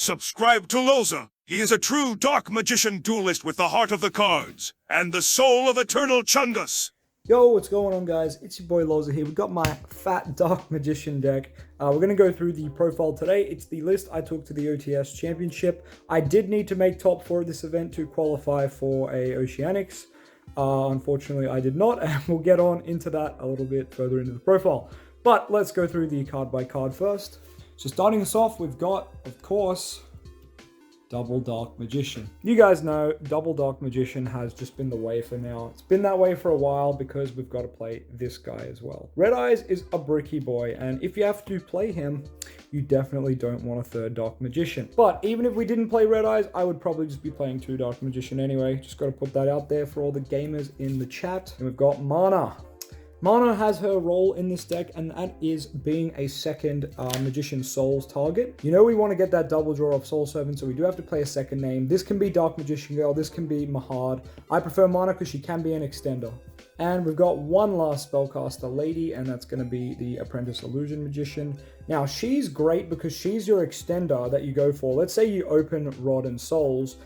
Subscribe to LOZA. He is a true dark magician duelist with the heart of the cards and the soul of eternal Chungus. Yo, what's going on, guys? It's your boy LOZA here. We've got my fat dark magician deck. We're going to go through the profile today. It's the list I took to the OTS championship. I did need to make top 4 of this event to qualify for a Oceanics. Unfortunately, I did not, and we'll get on into that a little bit further into the profile. But let's go through the card by card first. So starting us off, we've got, of course, Double Dark Magician. You guys know Double Dark Magician has just been the way for now. It's been that way for a while because we've got to play this guy as well. Red Eyes is a bricky boy, and if you have to play him, you definitely don't want a third Dark Magician. But even if we didn't play Red Eyes, I would probably just be playing 2 Dark Magician anyway. Just got to put that out there for all the gamers in the chat. And we've got Mana. Mana has her role in this deck, and that is being a second Magician Souls target. You know we want to get that double draw of Soul Servant, so we do have to play a second name. This can be Dark Magician Girl, this can be Mahad. I prefer Mana because she can be an extender. And we've got one last spellcaster lady, and that's going to be the Apprentice Illusion Magician. Now, she's great because she's your extender that you go for. Let's say you open Rod and Souls,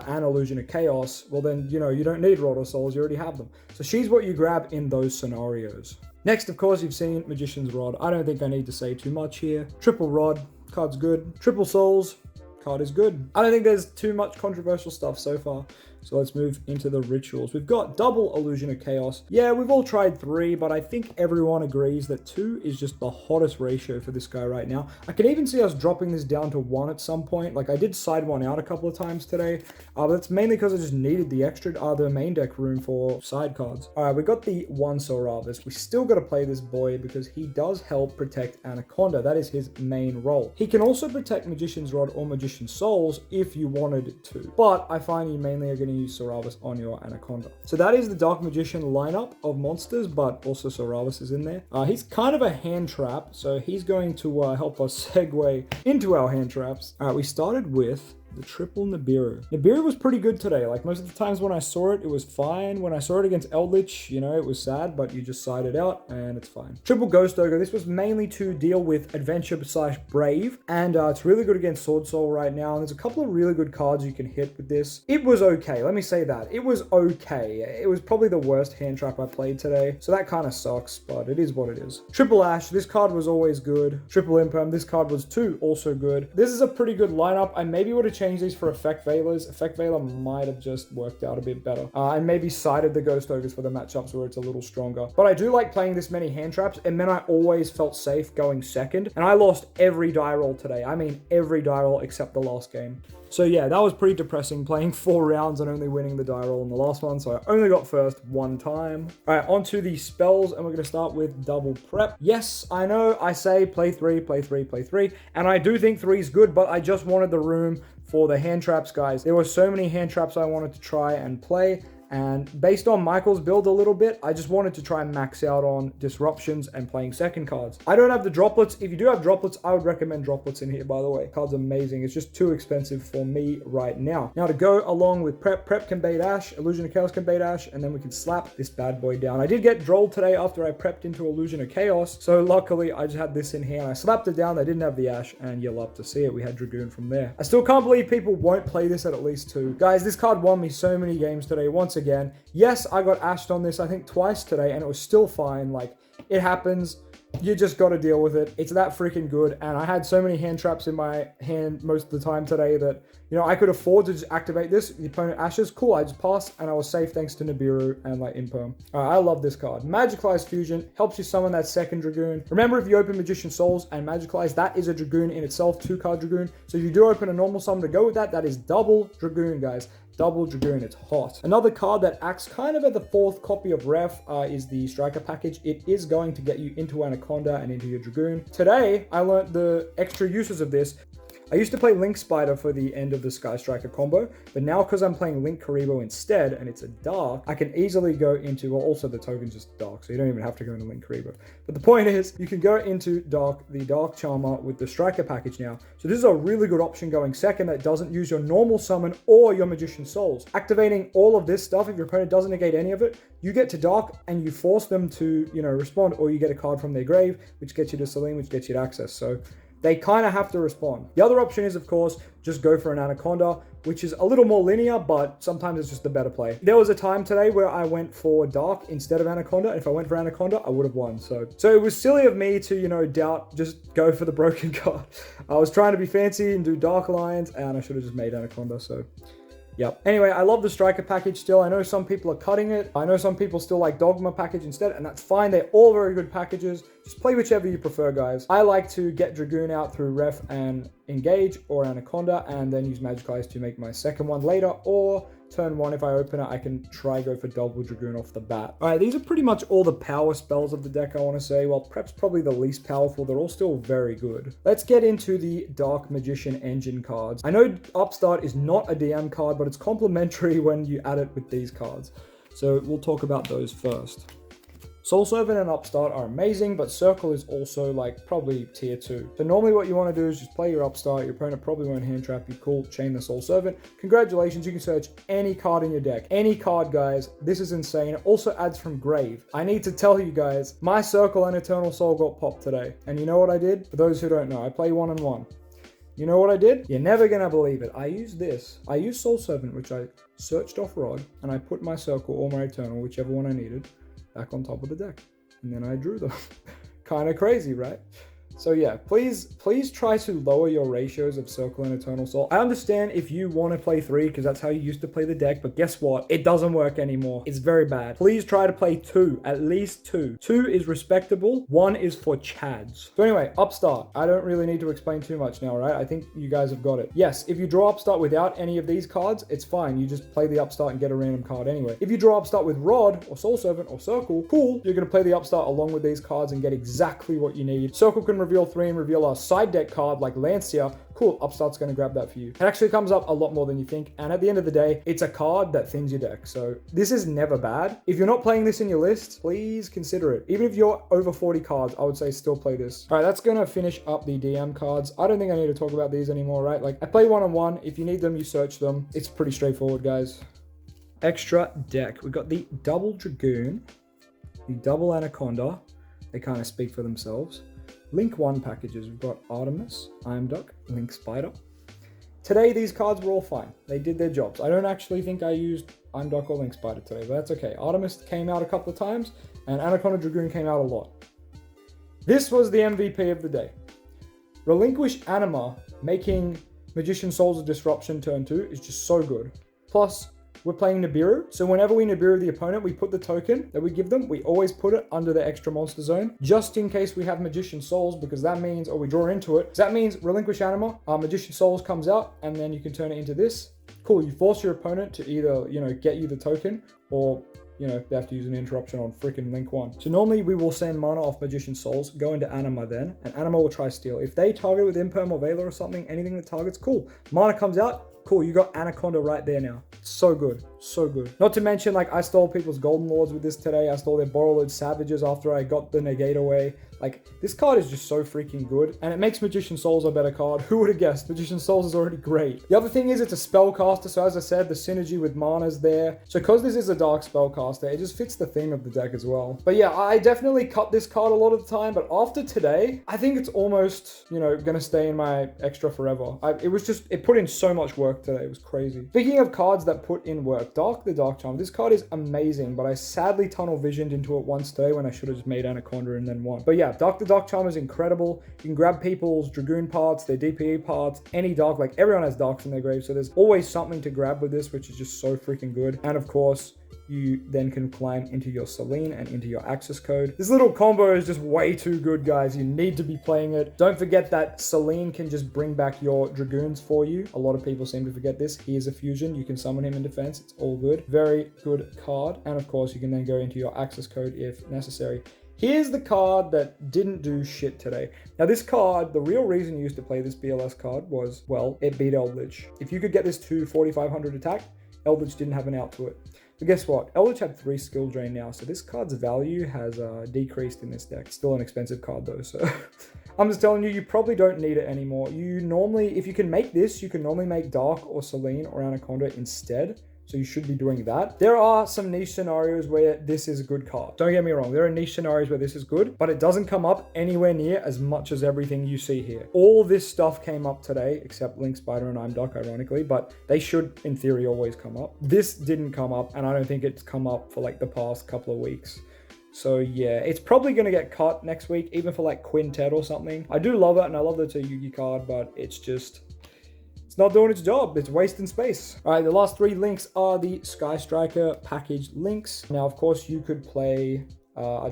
and Illusion of Chaos, well then, you know, you don't need Rod or Souls, you already have them. So she's what you grab in those scenarios. Next, of course, you've seen Magician's Rod. I don't think I need to say too much here. Triple Rod, card's good. Triple Souls, card is good. I don't think there's too much controversial stuff so far. So let's move into the rituals. We've got double Illusion of Chaos. Yeah, we've all tried 3, but I think everyone agrees that 2 is just the hottest ratio for this guy right now. I can even see us dropping this down to 1 at some point. Like, I did side 1 out a couple of times today, but that's mainly because I just needed the extra, the main deck room for side cards. All right, we got the 1 Soravis. We still got to play this boy because he does help protect Anaconda. That is his main role. He can also protect Magician's Rod or Magician's Souls if you wanted to, but I find you mainly are going to use Soravis on your Anaconda. So that is the Dark Magician lineup of monsters, but also Soravis is in there. He's kind of a hand trap, so he's going to help us segue into our hand traps. All right, we started with the triple Nibiru. Nibiru was pretty good today. Like, most of the times when I saw it, it was fine. When I saw it against Eldritch, you know, it was sad, but you just side it out and it's fine. Triple Ghost Ogre. This was mainly to deal with Adventure / Brave, and it's really good against Sword Soul right now. And there's a couple of really good cards you can hit with this. It was okay. Let me say that. It was okay. It was probably the worst hand trap I played today, so that kind of sucks, but it is what it is. Triple Ash. This card was always good. Triple Imperm. This card was too, also good. This is a pretty good lineup. I maybe would have changed these for Effect Veilers. Effect Veiler might have just worked out a bit better. And maybe sided the Ghost Ogres for the matchups where it's a little stronger. But I do like playing this many hand traps, and then I always felt safe going second. And I lost every die roll today. I mean, every die roll except the last game. So yeah, that was pretty depressing, playing 4 rounds and only winning the die roll in the last one. So I only got first 1 time. All right, on to the spells, and we're going to start with double prep. Yes, I know I say play 3, play 3, play 3. And I do think 3 is good, but I just wanted the room for the hand traps, guys. There were so many hand traps I wanted to try and play. And based on Michael's build a little bit, I just wanted to try and max out on disruptions and playing second cards. I don't have the droplets. If you do have droplets, I would recommend droplets in here, by the way. Card's amazing. It's just too expensive for me right now. Now, to go along with prep, prep can bait Ash, Illusion of Chaos can bait Ash, and then we can slap this bad boy down. I did get drolled today after I prepped into Illusion of Chaos, so luckily I just had this in here and I slapped it down. They didn't have the Ash, and you'll love to see it. We had Dragoon from there. I still can't believe people won't play this at least 2. Guys, this card won me so many games today. Once again, yes, I got ashed on this, I think twice today, and it was still fine. Like, it happens. You just got to deal with it. It's that freaking good. And I had so many hand traps in my hand most of the time today that, you know, I could afford to just activate this. The opponent ashes, cool, I just passed, and I was safe thanks to Nibiru and like Imperm. I love this card. Magicalize Fusion helps you summon that second Dragoon. Remember, if you open Magician Souls and Magicalize, that is a Dragoon in itself, 2-card Dragoon. So if you do open a normal summon to go with that, that is double Dragoon, guys. Double Dragoon, it's hot. Another card that acts kind of at the 4th copy of Ref is the Striker package. It is going to get you into Anaconda and into your Dragoon. Today, I learned the extra uses of this. I used to play Link Spider for the end of the Sky Striker combo, but now because I'm playing Link Karibo instead, and it's a dark, I can easily go into, well, also the token's just dark, so you don't even have to go into Link Karibo. But the point is, you can go into dark, the Dark Charmer with the Striker package now. So this is a really good option going second that doesn't use your normal summon or your Magician Souls. Activating all of this stuff, if your opponent doesn't negate any of it, you get to dark and you force them to, you know, respond, or you get a card from their grave, which gets you to Celine, which gets you to access. So they kind of have to respond. The other option is, of course, just go for an Anaconda, which is a little more linear, but sometimes it's just a better play. There was a time today where I went for Dark instead of Anaconda. If I went for Anaconda, I would have won. So it was silly of me to, doubt, just go for the broken card. I was trying to be fancy and do Dark Alliance, and I should have just made Anaconda, so... Yep. Anyway, I love the Striker package still. I know some people are cutting it. I know some people still like Dogma package instead, and that's fine. They're all very good packages. Just play whichever you prefer, guys. I like to get Dragoon out through Ref and Engage or Anaconda, and then use Magic Eyes to make my second one later, or turn 1, if I open it, I can try go for double Dragoon off the bat. All right, these are pretty much all the power spells of the deck, I want to say. Well, Prep's probably the least powerful. They're all still very good. Let's get into the Dark Magician Engine cards. I know Upstart is not a DM card, but it's complementary when you add it with these cards. So we'll talk about those first. Soul Servant and Upstart are amazing, but Circle is also like probably tier 2. So normally what you want to do is just play your Upstart. Your opponent probably won't hand trap you. Cool, chain the Soul Servant. Congratulations, you can search any card in your deck. Any card, guys. This is insane. It also adds from Grave. I need to tell you guys, my Circle and Eternal Soul got popped today. And you know what I did? For those who don't know, I play 1-1. You know what I did? You're never gonna believe it. I used this. I used Soul Servant, which I searched off Rod, and I put my Circle or my Eternal, whichever one I needed, back on top of the deck, and then I drew them. Kind of crazy, right? So yeah, please try to lower your ratios of Circle and Eternal Soul. I understand if you want to play 3 because that's how you used to play the deck, but guess what? It doesn't work anymore. It's very bad. Please try to play 2, at least 2. 2 is respectable. 1 is for chads. So anyway, Upstart. I don't really need to explain too much now, right? I think you guys have got it. Yes, if you draw Upstart without any of these cards, it's fine. You just play the Upstart and get a random card anyway. If you draw Upstart with Rod or Soul Servant or Circle, cool. You're going to play the Upstart along with these cards and get exactly what you need. Circle can reveal 3 and reveal a side deck card like Lancia. Cool, Upstart's going to grab that for you. It actually comes up a lot more than you think, and at the end of the day, it's a card that thins your deck, so this is never bad. If you're not playing this in your list, please consider it. Even if you're over 40 cards, I would say still play this. All right, that's going to finish up the DM cards. I don't think I need to talk about these anymore, right? Like, I play 1-on-1. If you need them, you search them. It's pretty straightforward, guys. Extra deck. We've got the double Dragoon, the double Anaconda. They kind of speak for themselves. Link 1 packages. We've got Artemis, Iron Duck, Link Spider. Today, these cards were all fine. They did their jobs. I don't actually think I used Iron Duck or Link Spider today, but that's okay. Artemis came out a couple of times, and Anaconda Dragoon came out a lot. This was the MVP of the day. Relinquish Anima, making Magician Souls of Disruption turn 2 is just so good. Plus, we're playing Nibiru, so whenever we Nibiru the opponent, we put the token that we give them, we always put it under the extra monster zone, just in case we have Magician Souls, because that means, or we draw into it, so that means Relinquish Anima, Magician Souls comes out, and then you can turn it into this. Cool, you force your opponent to either, get you the token, or, they have to use an interruption on freaking Link 1. So normally we will send mana off Magician Souls, go into Anima then, and Anima will try steal. If they target with Imperm or Veiler or something, anything that targets, cool. Mana comes out, cool, you got Anaconda right there now. So good, so good. Not to mention, like, I stole people's Golden Lords with this today. I stole their Borrowed Savages after I got the Negate away. Like, this card is just so freaking good, and it makes Magician Souls a better card. Who would have guessed? Magician Souls is already great. The other thing is it's a spellcaster, so as I said, the synergy with mana's there. So because this is a dark spellcaster, it just fits the theme of the deck as well. But yeah, I definitely cut this card a lot of the time, but after today, I think it's almost, gonna stay in my extra forever. It put in so much work today. It was crazy. Speaking of cards that put in work, Dark the Dark Charm. This card is amazing, but I sadly tunnel visioned into it once today when I should have just made Anaconda and then won. But yeah, Dark the Dark Charm is incredible. You can grab people's Dragoon parts, their DPE parts, any Dark, like everyone has Darks in their grave, so there's always something to grab with this, which is just so freaking good. And of course, you then can climb into your Selene and into your access code. This little combo is just way too good, guys. You need to be playing it. Don't forget that Selene can just bring back your Dragoons for you. A lot of people seem to forget this. He is a fusion. You can summon him in defense. It's all good. Very good card. And of course, you can then go into your access code if necessary. Here's the card that didn't do shit today. Now this card, the real reason you used to play this BLS card was, well, it beat Eldritch. If you could get this to 4,500 attack, Eldritch didn't have an out to it. But guess what? Eldritch had 3 skill drain now, so this card's value has decreased in this deck. Still an expensive card though, so I'm just telling you, you probably don't need it anymore. You normally, if you can make this, you can normally make Dark or Selene or Anaconda instead. so you should be doing that. There are some niche scenarios where this is a good card. Don't get me wrong, there are niche scenarios where this is good, but it doesn't come up anywhere near as much as everything you see here. All this stuff came up today, except Link, Spider, and I'm Duck, ironically, but they should, in theory, always come up. This didn't come up, and I don't think it's come up for like the past couple of weeks. So yeah, it's probably going to get cut next week, even for like Quintet or something. I do love it, and I love that it's a Yugi card, but it's just... it's not doing its job. It's wasting space. All right, the last 3 links are the Sky Striker package links. Now, of course, you could play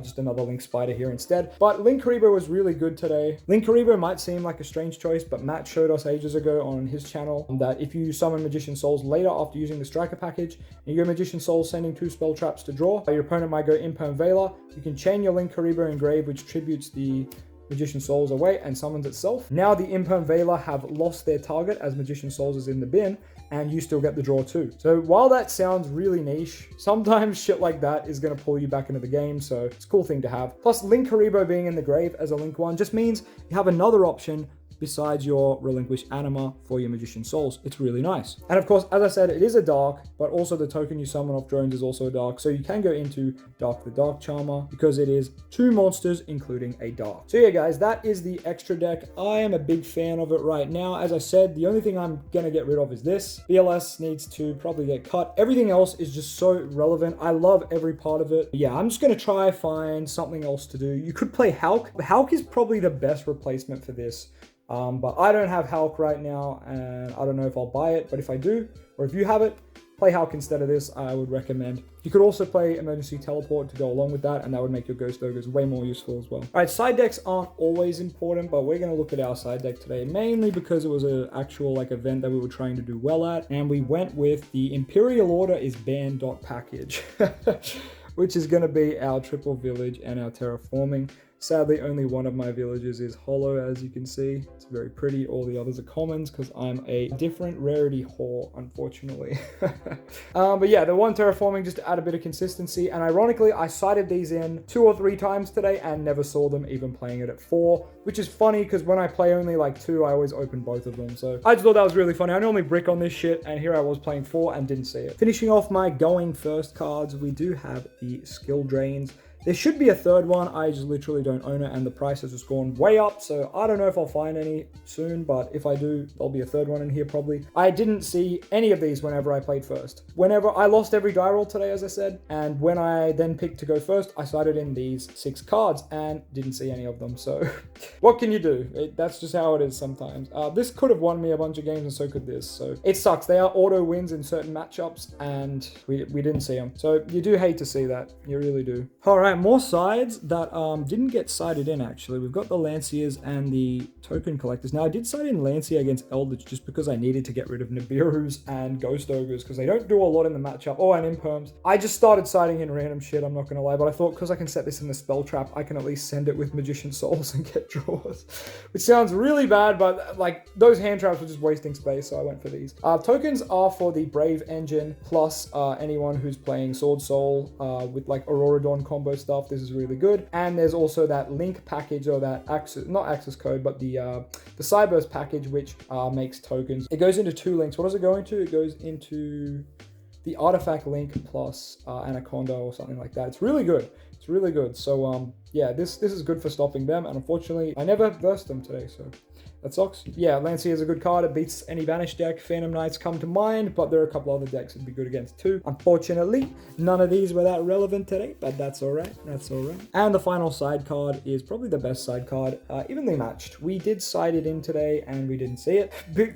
just another Link Spider here instead. But Link Karibo was really good today. Link Karibo might seem like a strange choice, but Matt showed us ages ago on his channel that if you summon Magician Souls later after using the Striker package, and you go Magician Souls sending 2 spell traps to draw, your opponent might go Imperm Veiler. You can chain your Link Karibo in grave, which tributes the Magician Souls away and summons itself. Now the Imperm Veiler have lost their target as Magician Souls is in the bin, and you still get the draw too. So while that sounds really niche, sometimes shit like that is going to pull you back into the game, so it's a cool thing to have. Plus, Link Karibo being in the grave as a Link 1 just means you have another option besides your relinquished anima for your Magician Souls. It's really nice. And of course, as I said, it is a dark, but also the token you summon off drones is also a dark, so you can go into Dark the Dark Charmer because it is 2 monsters including a dark. So yeah guys, that is the extra deck. I am a big fan of it right now. As I said, the only thing I'm gonna get rid of is this. BLS needs to probably get cut. Everything else is just so relevant. I love every part of it. Yeah, I'm just gonna try find something else to do. You could play Hulk. Hulk is probably the best replacement for this. But I don't have Hulk right now, and I don't know if I'll buy it, but if I do, or if you have it, play Hulk instead of this, I would recommend. You could also play Emergency Teleport to go along with that, and that would make your Ghost Ogres way more useful as well. All right, side decks aren't always important, but we're going to look at our side deck today, mainly because it was an actual like event that we were trying to do well at, and we went with the Imperial Order is banned package, which is going to be our triple village and our terraforming. Sadly, only one of my villages is hollow, as you can see. It's very pretty. All the others are commons because I'm a different rarity whore, unfortunately. But yeah, the one terraforming just to add a bit of consistency. And ironically, I sighted these in 2 or 3 times today and never saw them, even playing it at 4, which is funny because when I play only like 2, I always open both of them. So I just thought that was really funny. I normally brick on this shit, and here I was playing 4 and didn't see it. Finishing off my going first cards, we do have the skill drains. There should be a third one, I just literally don't own it, and the price has just gone way up, so I don't know if I'll find any soon, but if I do, there'll be a third one in here probably. I didn't see any of these whenever I played first. Whenever I lost every die roll today, as I said, and when I then picked to go first, I sighted in these 6 cards and didn't see any of them, so what can you do? That's just how it is sometimes. This could have won me a bunch of games, and so could this, so it sucks. They are auto wins in certain matchups, and we didn't see them, so you do hate to see that. You really do. All right. More sides that didn't get sided in, actually. We've got the Lanciers and the Token Collectors. Now, I did side in Lancier against Eldritch just because I needed to get rid of Nibiru's and Ghost Ogres because they don't do a lot in the matchup. Oh, and Imperms. I just started siding in random shit, I'm not going to lie, but I thought because I can set this in the spell trap, I can at least send it with Magician Souls and get draws. Which sounds really bad, but like those hand traps were just wasting space, so I went for these. Tokens are for the Brave Engine plus anyone who's playing Sword Soul with like Aurora Dawn combo stuff. This is really good. And there's also that link package, or that access, not access code, but the Cyburst package, which makes tokens. It goes into 2 links. What does it go into? It goes into the artifact link plus Anaconda or something like that. It's really good. It's really good. So yeah, this is good for stopping them. And unfortunately, I never versed them today, so that sucks. Yeah, Lancier is a good card. It beats any banished deck. Phantom Knights come to mind, but there are a couple other decks that'd be good against too. Unfortunately, none of these were that relevant today, but that's all right. That's all right. And the final side card is probably the best side card, evenly matched. We did side it in today, and we didn't see it.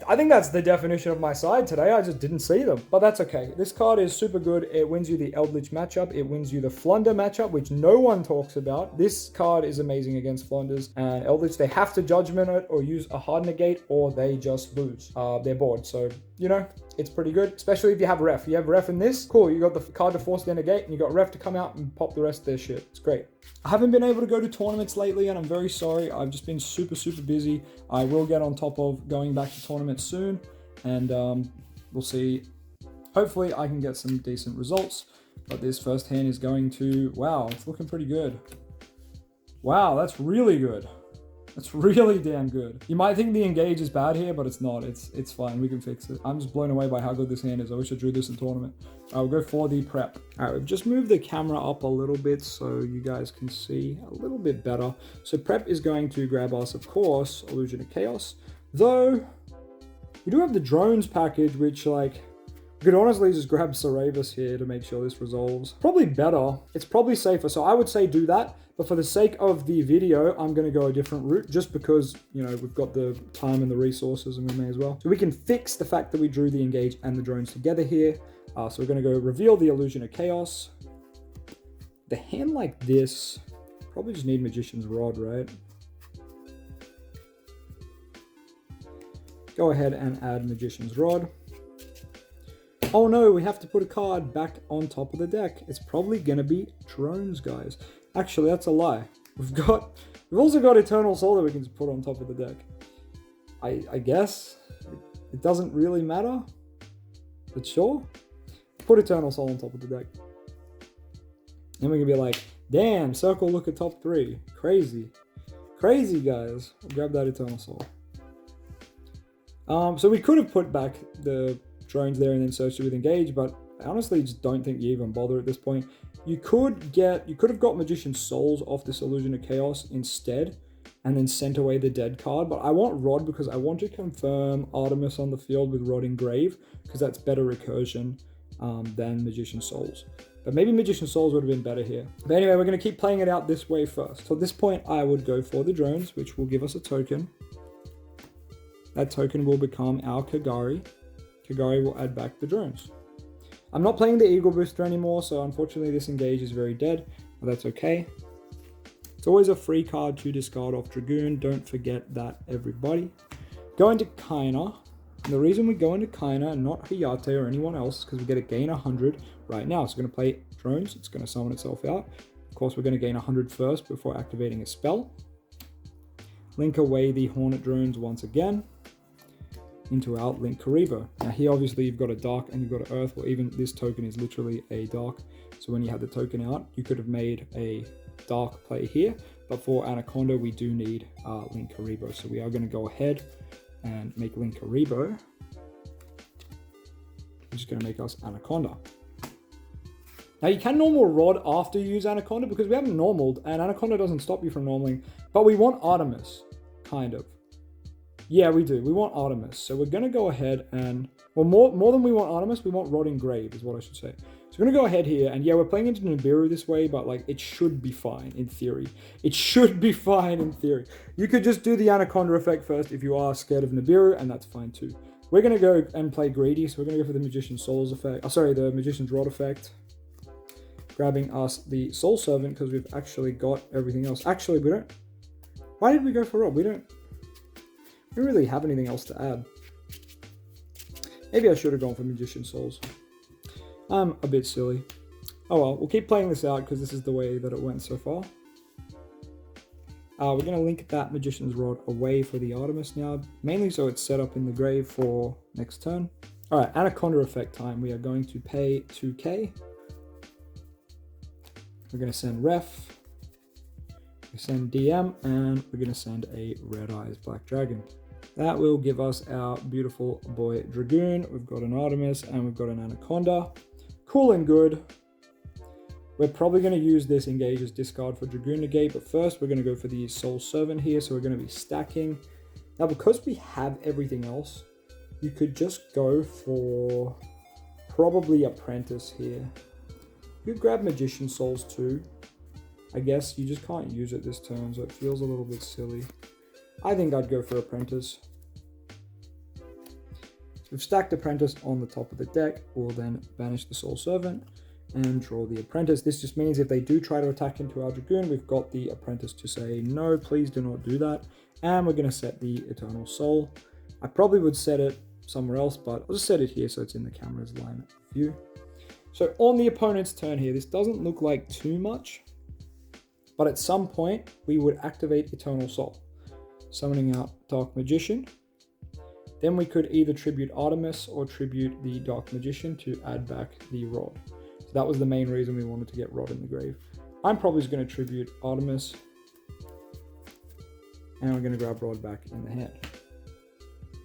I think that's the definition of my side today. I just didn't see them, but that's okay. This card is super good. It wins you the Eldritch matchup. It wins you the Flunder matchup, which no one talks about. This card is amazing against Flunders and Eldritch. They have to judgment it or use a hard negate, or they just lose their board. So, you know, it's pretty good, especially if you have ref. You have ref in this, cool, you got the card to force their negate, and you got ref to come out and pop the rest of their shit. It's great. I haven't been able to go to tournaments lately, and I'm very sorry. I've just been super busy. I will get on top of going back to tournaments soon, and we'll see. Hopefully I can get some decent results, but this first hand is going to, wow, it's looking pretty good. Wow, that's really good. It's really damn good. You might think the engage is bad here, but it's not. It's fine. We can fix it. I'm just blown away by how good this hand is. I wish I drew this in tournament. We'll go for the prep. All right, we've just moved the camera up a little bit so you guys can see a little bit better. So prep is going to grab us, of course, Illusion of Chaos. Though, we do have the drones package, which like, we could honestly just grab Cerebus here to make sure this resolves. Probably better. It's probably safer. So I would say do that. But for the sake of the video, I'm going to go a different route just because, you know, we've got the time and the resources and we may as well. So we can fix the fact that we drew the engage and the drones together here. So we're going to go reveal the Illusion of Chaos. The hand like this, probably just need Magician's Rod, right? Go ahead and add Magician's Rod. Oh no, we have to put a card back on top of the deck. It's probably going to be drones, guys. Actually, that's a lie. We've also got Eternal Soul that we can just put on top of the deck. I guess it doesn't really matter, but sure. Put Eternal Soul on top of the deck. And we can be like, damn, circle, look at top 3. Crazy. Crazy, guys. I'll grab that Eternal Soul. So we could have put back the drones there and then searched it with engage, but I honestly just don't think you even bother at this point. You could have got Magician's Souls off this Illusion of Chaos instead, and then sent away the dead card, but I want Rod because I want to confirm Artemis on the field with Rod Engrave, because that's better recursion than Magician's Souls. But maybe Magician's Souls would have been better here. But anyway, we're going to keep playing it out this way first. So at this point, I would go for the drones, which will give us a token. That token will become our Kagari. Kagari will add back the drones. I'm not playing the Eagle Booster anymore, so unfortunately this engage is very dead, but that's okay. It's always a free card to discard off Dragoon. Don't forget that, everybody. Go into Kaina. And the reason we go into Kaina and not Hayate or anyone else is because we get a gain 100 right now. So we're going to play drones. It's going to summon itself out. Of course, we're going to gain 100 first before activating a spell. Link away the Hornet drones once again into our Link Karibo. Now here obviously you've got a dark and you've got an earth, or even this token is literally a dark. So when you have the token out, you could have made a dark play here, but for Anaconda we do need Link Karibo. So we are going to go ahead and make Link Karibo, which is going to make us Anaconda. Now you can normal Rod after you use Anaconda because we haven't normaled, and Anaconda doesn't stop you from normaling, but we want Artemis, kind of. Yeah, we do. We want Artemis. So we're going to go ahead and, well, more than we want Artemis, we want Rod Engrave is what I should say. So we're going to go ahead here, and yeah, we're playing into Nibiru this way, but like, it should be fine in theory. It should be fine in theory. You could just do the Anaconda effect first if you are scared of Nibiru, and that's fine too. We're going to go and play Greedy, so we're going to go for the Magician's Souls effect. Oh, sorry, the Magician's Rod effect. Grabbing us the Soul Servant, because we've actually got everything else. Actually, we don't. Why did we go for Rod? We don't really have anything else to add. Maybe I should have gone for Magician's Souls. I'm a bit silly. Oh well, we'll keep playing this out because this is the way that it went so far. We're going to link that Magician's Rod away for the Artemis now, mainly so it's set up in the grave for next turn. Alright, Anaconda effect time. We are going to pay 2k. We're going to send Ref. We send DM, and we're going to send a Red Eyes Black Dragon. That will give us our beautiful boy Dragoon. We've got an Artemis and we've got an Anaconda. Cool and good. We're probably going to use this engage as discard for Dragoon Negate, but first we're going to go for the Soul Servant here, so we're going to be stacking. Now because we have everything else, you could just go for probably Apprentice here. You could grab Magician Souls too. I guess you just can't use it this turn, so it feels a little bit silly. I think I'd go for Apprentice. We've stacked Apprentice on the top of the deck. We'll then banish the Soul Servant and draw the Apprentice. This just means if they do try to attack into our Dragoon, we've got the Apprentice to say, no, please do not do that. And we're going to set the Eternal Soul. I probably would set it somewhere else, but I'll just set it here so it's in the camera's line of view. So on the opponent's turn here, this doesn't look like too much, but at some point we would activate Eternal Soul, summoning out Dark Magician. Then we could either tribute Artemis or tribute the Dark Magician to add back the Rod. So that was the main reason we wanted to get Rod in the grave. I'm probably just going to tribute Artemis. And we're going to grab Rod back in the hand.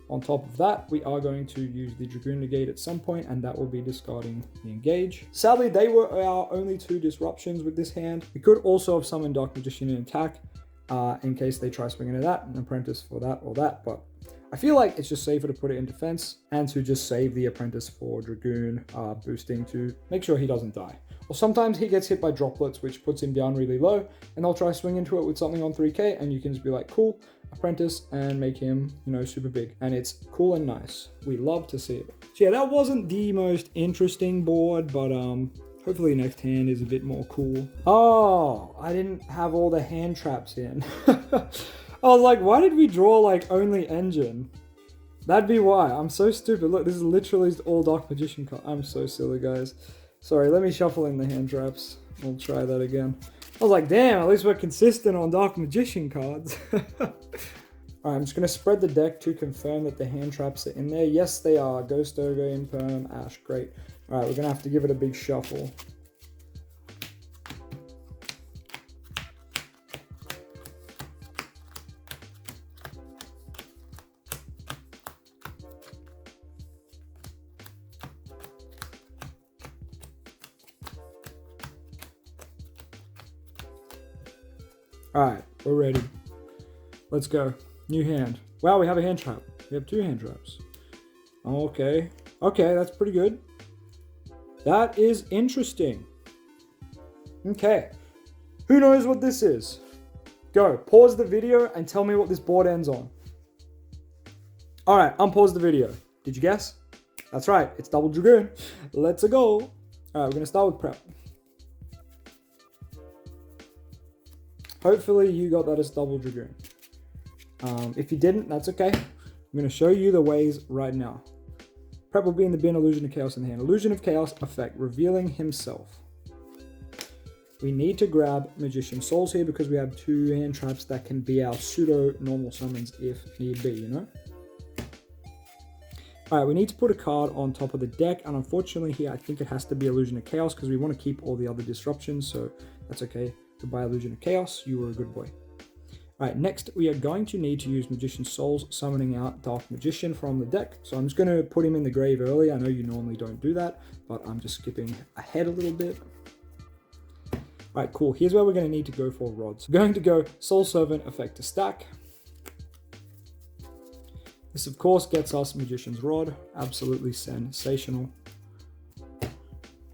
On top of that, we are going to use the Dragoon Negate at some point, and that will be discarding the Engage. Sadly, they were our only 2 disruptions with this hand. We could also have summoned Dark Magician in attack in case they try swinging at that, an Apprentice for that or that, but I feel like it's just safer to put it in defense and to just save the Apprentice for Dragoon boosting to make sure he doesn't die. Or sometimes he gets hit by droplets, which puts him down really low, and they'll try swing into it with something on 3k, and you can just be like, cool, Apprentice, and make him, you know, super big. And it's cool and nice. We love to see it. So yeah, that wasn't the most interesting board, but hopefully next hand is a bit more cool. Oh, I didn't have all the hand traps in. I was like, why did we draw like only engine? That'd be why. I'm so stupid. Look, this is literally all Dark Magician cards. I'm so silly, guys. Sorry, let me shuffle in the hand traps. We'll try that again. I was like, damn, at least we're consistent on Dark Magician cards. Alright, I'm just going to spread the deck to confirm that the hand traps are in there. Yes, they are. Ghost Ogre, Imperm, Ash. Great. Alright, we're going to have to give it a big shuffle. Alright, we're ready. Let's go. New hand. Wow, we have a hand trap. We have 2 hand traps. Okay. Okay, that's pretty good. That is interesting. Okay. Who knows what this is? Go. Pause the video and tell me what this board ends on. Alright, unpause the video. Did you guess? That's right. It's Double Dragoon. Let's go. Alright, we're going to start with prep. Hopefully you got that as Double Dragoon. If you didn't, that's okay. I'm going to show you the ways right now. Prep will be in the bin, Illusion of Chaos in the hand. Illusion of Chaos effect, revealing himself. We need to grab Magician Souls here because we have 2 hand traps that can be our pseudo normal summons if need be, you know? Alright, we need to put a card on top of the deck, and unfortunately here I think it has to be Illusion of Chaos because we want to keep all the other disruptions, so that's okay. Goodbye, Illusion of Chaos. You were a good boy. Alright, next we are going to need to use Magician Souls, summoning out Dark Magician from the deck. So I'm just going to put him in the grave early. I know you normally don't do that, but I'm just skipping ahead a little bit. Alright, cool. Here's where we're going to need to go for rods. We're going to go Soul Servant effect to stack. This of course gets us Magician's Rod. Absolutely sensational.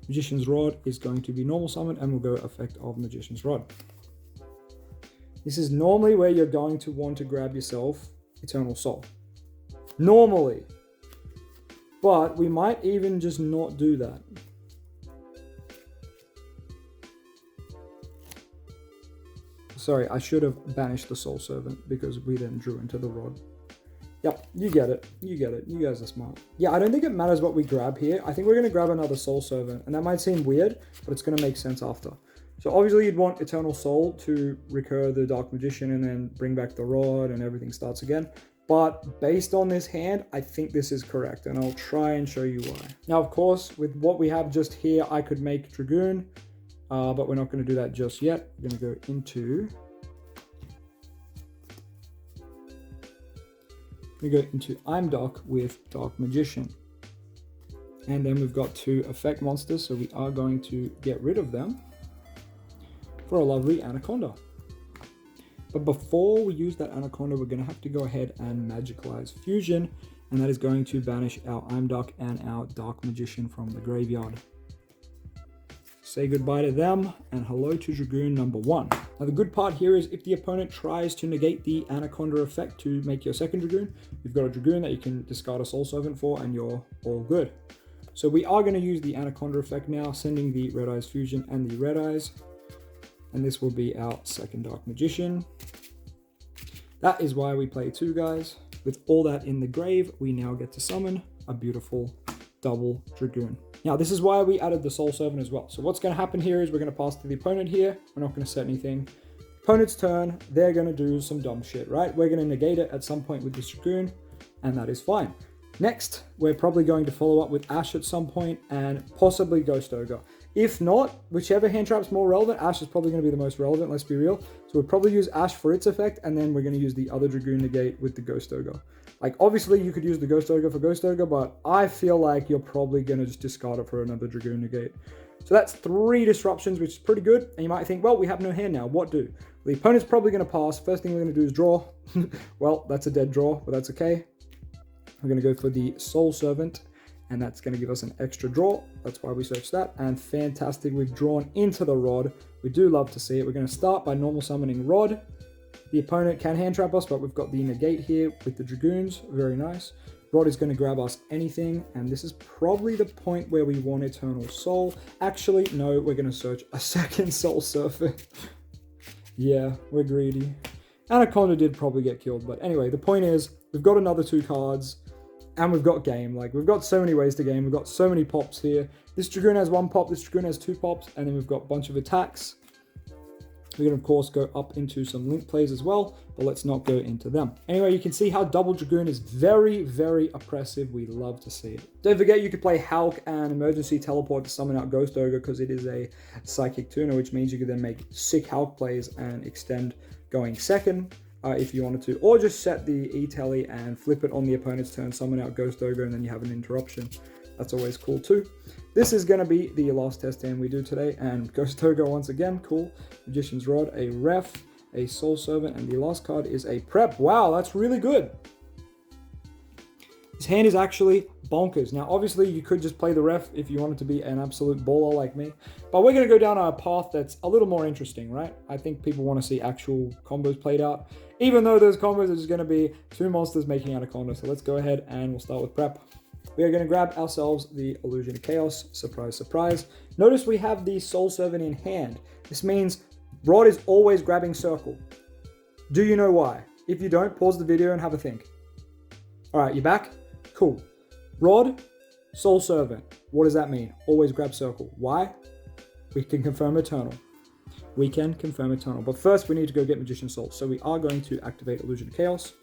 Magician's Rod is going to be normal summon and will go effect of Magician's Rod. This is normally where you're going to want to grab yourself Eternal Soul. Normally. But we might even just not do that. Sorry, I should have banished the Soul Servant because we then drew into the Rod. Yep, you get it. You get it. You guys are smart. Yeah, I don't think it matters what we grab here. I think we're going to grab another Soul Servant. And that might seem weird, but it's going to make sense after. So obviously you'd want Eternal Soul to recur the Dark Magician and then bring back the Rod and everything starts again. But based on this hand, I think this is correct. And I'll try and show you why. Now, of course, with what we have just here, I could make Dragoon. But we're not going to do that just yet. We're going to go into... We go into I'm Doc with Dark Magician. And then we've got 2 effect monsters, so we are going to get rid of them for a lovely Anaconda. But before we use that Anaconda, we're going to have to go ahead and Magicalize Fusion, and that is going to banish our I'm Doc and our Dark Magician from the graveyard. Say goodbye to them, and hello to Dragoon number 1. Now the good part here is if the opponent tries to negate the Anaconda effect to make your second Dragoon, you've got a Dragoon that you can discard a Soul Servant for, and you're all good. So we are going to use the Anaconda effect now, sending the Red Eyes Fusion and the Red Eyes. And this will be our second Dark Magician. That is why we play 2 guys. With all that in the grave, we now get to summon a beautiful double Dragoon. Now, this is why we added the Soul Servant as well. So what's going to happen here is we're going to pass to the opponent here. We're not going to set anything. Opponent's turn, they're going to do some dumb shit, right? We're going to negate it at some point with this Dragoon, and that is fine. Next, we're probably going to follow up with Ash at some point and possibly Ghost Ogre. If not, whichever hand trap's more relevant, Ash is probably going to be the most relevant, let's be real. So we'll probably use Ash for its effect, and then we're going to use the other Dragoon negate with the Ghost Ogre. Like, obviously you could use the Ghost Ogre for Ghost Ogre, but I feel like you're probably going to just discard it for another Dragoon negate. So that's 3 disruptions, which is pretty good. And you might think, well, we have no hand now, what do? The opponent's probably going to pass. First thing we're going to do is draw. Well, that's a dead draw, but that's okay. We're going to go for the Soul Servant, and that's going to give us an extra draw. That's why we searched that. And fantastic, we've drawn into the Rod. We do love to see it. We're going to start by normal summoning Rod. The opponent can hand trap us, but we've got the negate here with the Dragoons. Very nice. Rod is going to grab us anything, and this is probably the point where we want Eternal Soul. Actually, no, we're going to search a second Soul Serpent. Yeah, we're greedy. Anaconda did probably get killed, but anyway, the point is, we've got another 2 cards, and we've got game. Like, we've got so many ways to game. We've got so many pops here. This Dragoon has 1 pop, this Dragoon has 2 pops, and then we've got a bunch of attacks. We can, of course, go up into some link plays as well, but let's not go into them. Anyway, you can see how double Dragoon is very, very oppressive. We love to see it. Don't forget, you could play Hulk and Emergency Teleport to summon out Ghost Ogre because it is a Psychic Tuner, which means you could then make sick Hulk plays and extend going second if you wanted to. Or just set the E-Telly and flip it on the opponent's turn, summon out Ghost Ogre, and then you have an interruption. That's always cool too. This is going to be the last test hand we do today, and Ghost Ogre once again, cool. Magician's Rod, a Ref, a Soul Servant, and the last card is a Prep. Wow, that's really good. This hand is actually bonkers. Now, obviously, you could just play the Ref if you wanted to be an absolute baller like me, but we're going to go down a path that's a little more interesting, right? I think people want to see actual combos played out, even though those combos are just going to be 2 monsters making Anaconda. So let's go ahead and we'll start with Prep. We are going to grab ourselves the Illusion of Chaos. Surprise, surprise. Notice we have the Soul Servant in hand. This means Rod is always grabbing Circle. Do you know why? If you don't, pause the video and have a think. Alright, you back? Cool. Rod, Soul Servant. What does that mean? Always grab Circle. Why? We can confirm Eternal. We can confirm Eternal. But first, we need to go get Magician Souls. So we are going to activate Illusion of Chaos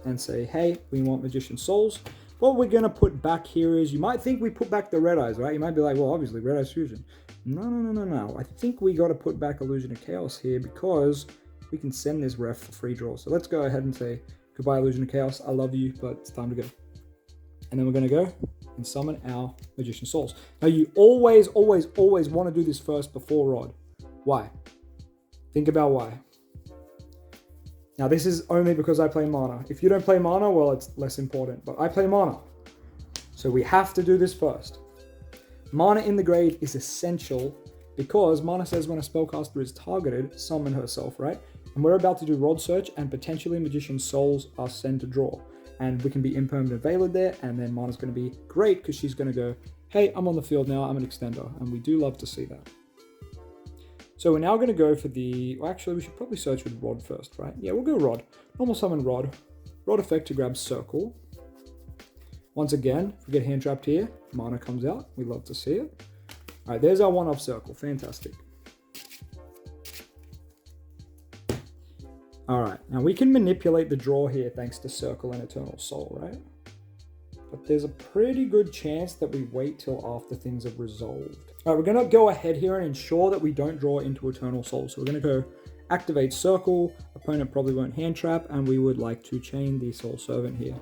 and say, hey, we want Magician Souls. What we're going to put back here is, you might think we put back the Red Eyes, right? You might be like, well, obviously, Red Eyes Fusion. No. I think we got to put back Illusion of Chaos here because we can send this Ref for free draw. So let's go ahead and say, goodbye, Illusion of Chaos. I love you, but it's time to go. And then we're going to go and summon our Magician Souls. Now, you always want to do this first before Rod. Why? Think about why. Now, this is only because I play Mana. If you don't play Mana, well, it's less important. But I play Mana. So we have to do this first. Mana in the grade is essential because Mana says when a spellcaster is targeted, summon herself, right? And we're about to do Rod Search, and potentially Magician Souls are sent to draw. And we can be Impermanent Veiler there, and then Mana's going to be great because she's going to go, hey, I'm on the field now, I'm an extender. And we do love to see that. So we're now going to go for the... Well, actually, we should probably search with Rod first, right? Yeah, we'll go Rod. Normal summon Rod. Rod effect to grab Circle. Once again, if we get hand trapped here, Mana comes out. We love to see it. All right, there's our one-off Circle. Fantastic. All right, now we can manipulate the draw here thanks to Circle and Eternal Soul, right? But there's a pretty good chance that we wait till after things have resolved. All right, we're going to go ahead here and ensure that we don't draw into Eternal Soul. So we're going to go activate Circle. Opponent probably won't hand trap, and we would like to chain the Soul Servant here.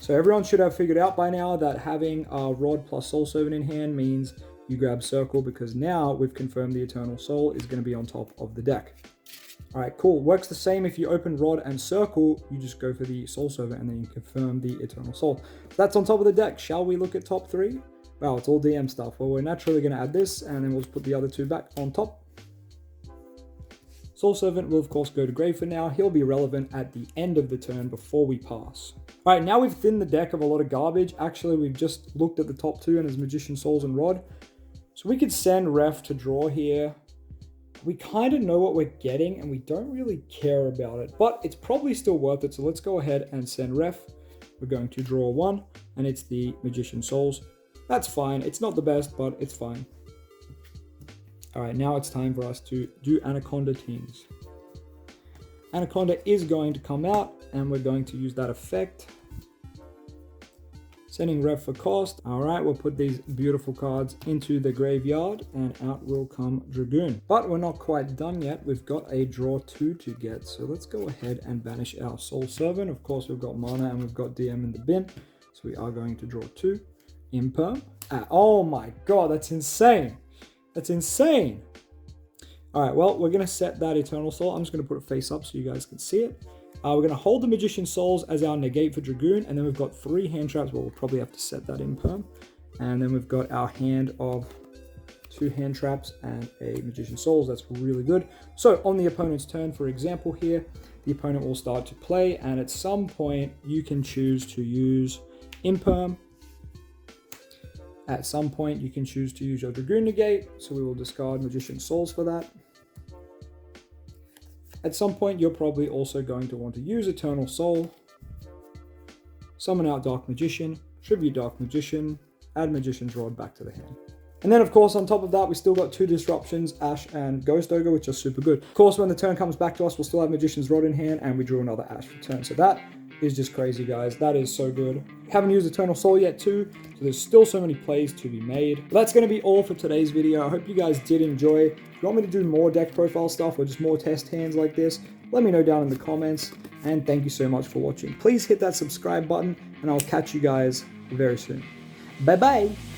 So everyone should have figured out by now that having Rod plus Soul Servant in hand means you grab Circle, because now we've confirmed the Eternal Soul is going to be on top of the deck. All right, cool. Works the same if you open Rod and Circle, you just go for the Soul Servant and then you confirm the Eternal Soul. That's on top of the deck. Shall we look at top 3? Wow, it's all DM stuff. Well, we're naturally going to add this, and then we'll just put the other 2 back on top. Soul Servant will, of course, go to grave for now. He'll be relevant at the end of the turn before we pass. All right, now we've thinned the deck of a lot of garbage. Actually, we've just looked at the top 2 and his Magician Souls and Rod. So we could send Ref to draw here. We kind of know what we're getting, and we don't really care about it, but it's probably still worth it. So let's go ahead and send Ref. We're going to draw 1, and it's the Magician Souls. That's fine. It's not the best, but it's fine. All right, now it's time for us to do Anaconda teams. Anaconda is going to come out, and we're going to use that effect. Setting ref for cost. All right, we'll put these beautiful cards into the graveyard and out will come Dragoon. But we're not quite done yet. We've got a draw 2 to get. So let's go ahead and banish our Soul Servant. Of course, we've got mana and we've got DM in the bin. So we are going to draw 2. Imperm. Oh my god, that's insane. That's insane. All right, well, we're going to set that Eternal Soul. I'm just going to put it face up so you guys can see it. We're going to hold the Magician Souls as our negate for Dragoon, and then we've got 3 hand traps. Well, we'll probably have to set that in perm. And then we've got our hand of 2 hand traps and a Magician Souls. That's really good. So on the opponent's turn, for example here, the opponent will start to play, and at some point you can choose to use Imperm. At some point you can choose to use your Dragoon negate, so we will discard Magician Souls for that. At some point, you're probably also going to want to use Eternal Soul, summon out Dark Magician, tribute Dark Magician, add Magician's Rod back to the hand. And then, of course, on top of that, we still got 2 disruptions, Ash and Ghost Ogre, which are super good. Of course, when the turn comes back to us, we'll still have Magician's Rod in hand, and we drew another Ash for turn. So that is just crazy, guys. That is so good. Haven't used Eternal Soul yet, too, so there's still so many plays to be made. But that's going to be all for today's video. I hope you guys did enjoy. If you want me to do more deck profile stuff or just more test hands like this, let me know down in the comments. And thank you so much for watching. Please hit that subscribe button, and I'll catch you guys very soon. Bye-bye.